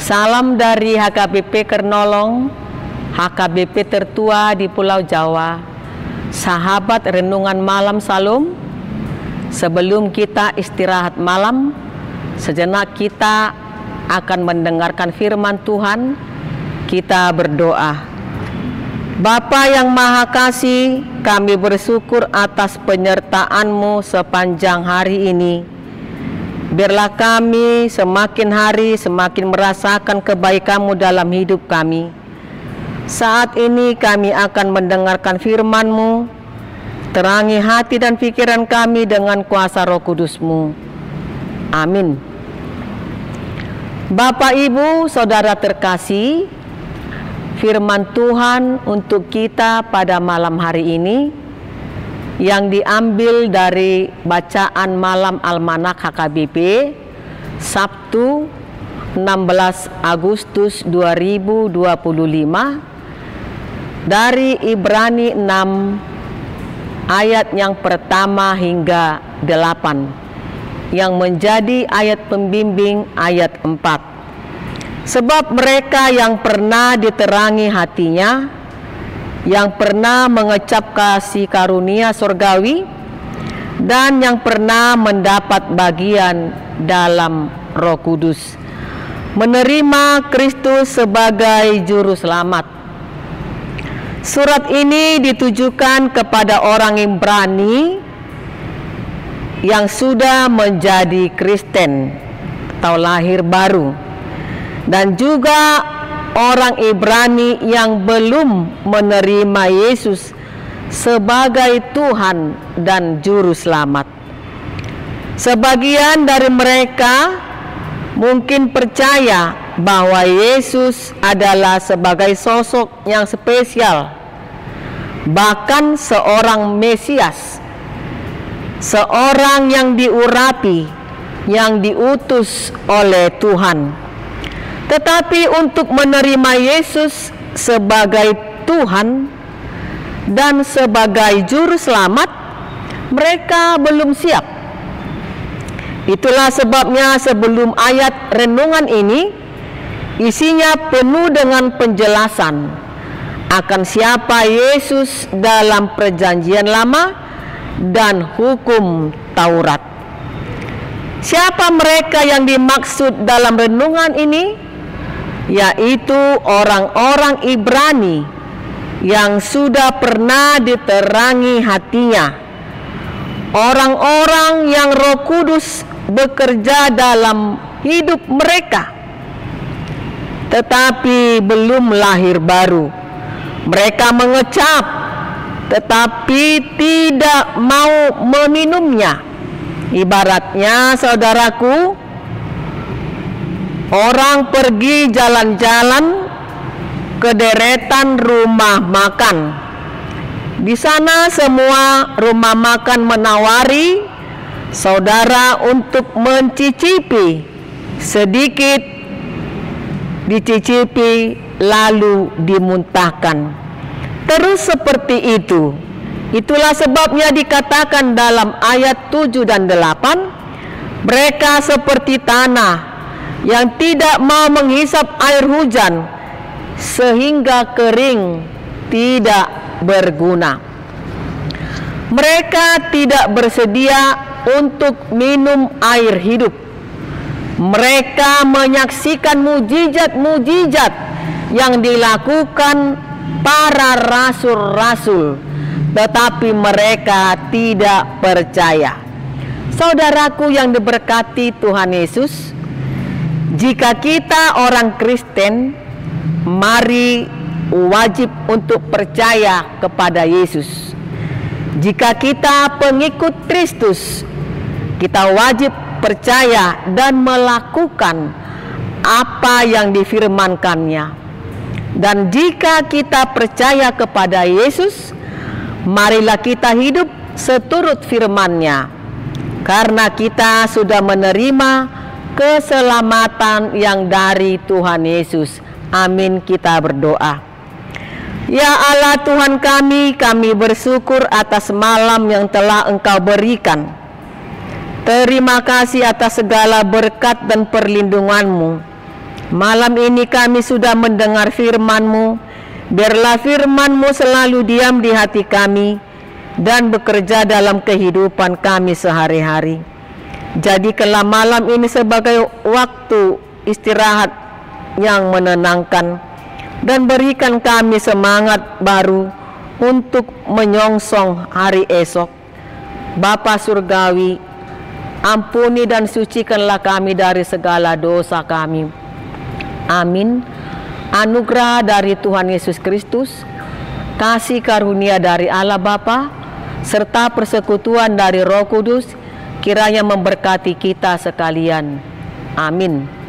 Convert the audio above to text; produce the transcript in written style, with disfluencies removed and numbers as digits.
Salam dari HKBP Kernolong, HKBP tertua di Pulau Jawa. Sahabat renungan malam Salum, sebelum kita istirahat malam, sejenak kita akan mendengarkan firman Tuhan. Kita berdoa. Bapa yang Maha Kasih, kami bersyukur atas penyertaan-Mu sepanjang hari ini. Biarlah kami semakin hari semakin merasakan kebaikan-Mu dalam hidup kami. Saat ini kami akan mendengarkan firman-Mu. Terangi hati dan pikiran kami dengan kuasa Roh Kudus-Mu. Amin. Bapak, Ibu, Saudara terkasih, firman Tuhan untuk kita pada malam hari ini yang diambil dari bacaan malam Almanak HKBP Sabtu 16 Agustus 2025 dari Ibrani 6 ayat yang pertama hingga 8 yang menjadi ayat pembimbing ayat 4. Sebab mereka yang pernah diterangi hatinya, yang pernah mengecap kasih karunia surgawi, dan yang pernah mendapat bagian dalam Roh Kudus, menerima Kristus sebagai juru selamat. Surat ini ditujukan kepada orang Ibrani yang sudah menjadi Kristen atau lahir baru, dan juga orang Ibrani yang belum menerima Yesus sebagai Tuhan dan Juru Selamat. Sebagian dari mereka mungkin percaya bahwa Yesus adalah sebagai sosok yang spesial, bahkan seorang Mesias, seorang yang diurapi, yang diutus oleh Tuhan. Tetapi untuk menerima Yesus sebagai Tuhan dan sebagai Juru Selamat, mereka belum siap. Itulah sebabnya sebelum ayat renungan ini isinya penuh dengan penjelasan akan siapa Yesus dalam Perjanjian Lama dan hukum Taurat. Siapa mereka yang dimaksud dalam renungan ini? Yaitu orang-orang Ibrani yang sudah pernah diterangi hatinya, orang-orang yang Roh Kudus bekerja dalam hidup mereka, tetapi belum lahir baru. Mereka mengecap, tetapi tidak mau meminumnya. Ibaratnya, saudaraku, orang pergi jalan-jalan ke deretan rumah makan. Di sana semua rumah makan menawari saudara untuk mencicipi sedikit, dicicipi lalu dimuntahkan. Terus seperti itu. Itulah sebabnya dikatakan dalam ayat 7 dan 8, mereka seperti tanah yang tidak mau menghisap air hujan sehingga kering, tidak berguna. Mereka tidak bersedia untuk minum air hidup. Mereka menyaksikan mujizat-mujizat yang dilakukan para rasul-rasul, tetapi mereka tidak percaya. Saudaraku yang diberkati Tuhan Yesus, jika kita orang Kristen, mari wajib untuk percaya kepada Yesus. Jika kita pengikut Kristus, kita wajib percaya dan melakukan apa yang difirmankannya. Dan jika kita percaya kepada Yesus, marilah kita hidup seturut firman-Nya, karena kita sudah menerima keselamatan yang dari Tuhan Yesus. Amin. Kita berdoa. Ya Allah Tuhan kami bersyukur atas malam yang telah Engkau berikan. Terima kasih atas segala berkat dan perlindungan-Mu. Malam ini kami sudah mendengar firman-Mu. Biarlah firman-Mu selalu diam di hati kami dan bekerja dalam kehidupan kami sehari-hari. Jadikanlah malam ini sebagai waktu istirahat yang menenangkan, dan berikan kami semangat baru untuk menyongsong hari esok. Bapa Surgawi, ampuni dan sucikanlah kami dari segala dosa kami. Amin. Anugerah dari Tuhan Yesus Kristus, kasih karunia dari Allah Bapa, serta persekutuan dari Roh Kudus kiranya memberkati kita sekalian. Amin.